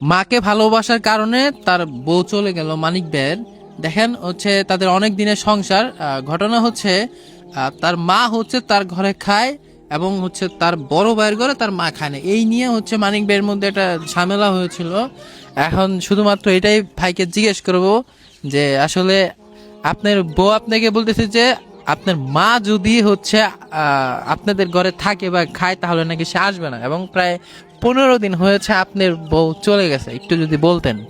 মাকে ভালোবাসার কারণে তার বউ চলে গেল মানিক ভাইয়ের। দেখেন হচ্ছে তাদের অনেক দিনের সংসার। ঘটনা হচ্ছে তার মা হচ্ছে তার ঘরে খায় এবং হচ্ছে তার বড় ভাইয়ের ঘরে তার মা খায় না। এই নিয়ে হচ্ছে মানিক ভাইয়ের মধ্যে একটা ঝামেলা হয়েছিল। এখন শুধুমাত্র এটাই ভাইকে জিজ্ঞেস করব যে আসলে আপনার বউ আপনাকে বলতেছে যে আপনার মা যদি হচ্ছে আপনাদের ঘরে থাকে বা খায় তাহলে নাকি সে আসবে না, এবং প্রায় 15 দিন হয়েছে আপনার বউ চলে গেছে। একটু যদি বলতেন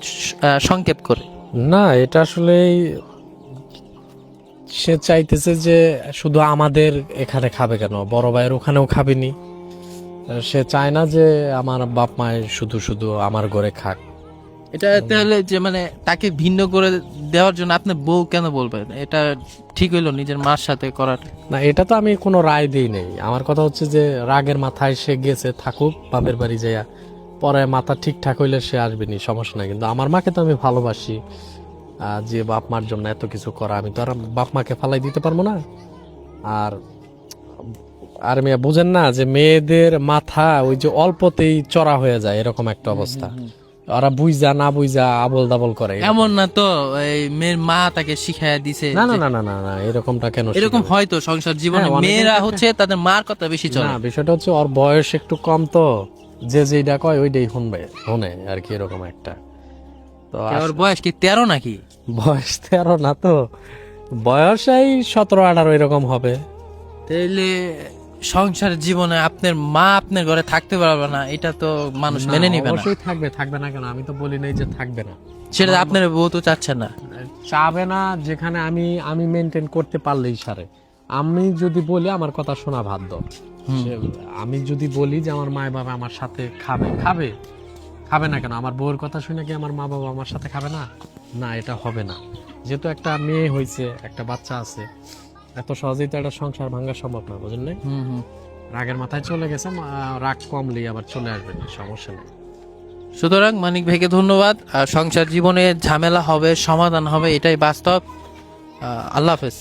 সংক্ষেপ করে। না, এটা আসলে সে চাইতেছে যে শুধু আমাদের এখানে খাবে কেন, বড় ভাইয়ের ওখানেও খাবেনি। সে চায় না যে আমার বাপ মায়ের শুধু শুধু আমার ঘরে খাক। এটা তাহলে যে মানে তাকে ভিন্ন করে দেওয়ার জন্য আপনার বউ কেন বলবেন? এটা ঠিক হইলো নিজের মার সাথে করাটা? না, এটা তো আমি কোনো রায় দিই নেই। আমার কথা হচ্ছে যে রাগের মাথায় সে গেছে, থাকুক বাপের বাড়ি যাইয়া, পরে মাথা ঠিকঠাক হইলে সে আসবেনি, সমস্যা নাই। কিন্তু আমার মাকে তো আমি ভালোবাসি, যে বাপ মার জন্য এত কিছু করা, আমি তো আর বাপ মাকে ফালাই দিতে পারবো না। আর আর মেয়ে বুঝেন না যে মেয়েদের মাথা ওই যে অল্পতেই চড়া হয়ে যায়, এরকম একটা অবস্থা। ওরা বুঝা না বুঝা আবল দাবল করে। এমন না তো এই মেয়ের মা তাকে শিখাইয়া দিছে? না না যে- না না না না, এরকমটা কেন এরকম শিখাবে? হয়তো সংসার জীবনে হ্যাঁ, অনেকের মেয়েরা ক্ষেত্রে- হচ্ছে তাদের মার কথা বেশি চলে। না, বিষয়টা হচ্ছে ওর বয়স একটু কম, তো যে যেটা কয় ওইটাই শুনবে, শুনে আর কি, এরকম একটা। তো ওর বয়স কি 13 নাকি? বয়স 13 না তো, বয়স এই 17-18 এরকম হবে। তাইলে সংসার জীবনে আপনার মা আপনার ঘরে থাকতে পারবে না, এটা তো মানুষ না, মেনে নিবে না। অবশ্যই থাকবে, থাকবে না কেন? আমি তো বলি নাই যে থাকবে না। সেটা আপনার বউ তো চাচ্ছে না। চাবে না, যেখানে আমি আমি মেনটেন করতে পারলেই সারে। আমি যদি বলি আমার কথা শোনা বাধ্য। আমি যদি বলি যে আমার মা বাবা আমার সাথে খাবে, খাবে, খাবে না কেন? আমার বউয়ের কথা শুনে কি আমার মা বাবা আমার সাথে খাবে না? না, এটা হবে না। যেহেতু একটা মেয়ে হয়েছে, একটা বাচ্চা আছে, এত সহজেই তো একটা সংসার ভাঙা সম্ভব না, বুঝলেন না? রাগের মাথায় চলে গেছে, রাগ কমলেই আবার চলে আসবে, সমস্যা নেই। সুতরাং মানিক ভাইকে ধন্যবাদ। সংসার জীবনে ঝামেলা হবে, সমাধান হবে, এটাই বাস্তব। আল্লাহ হাফেজ।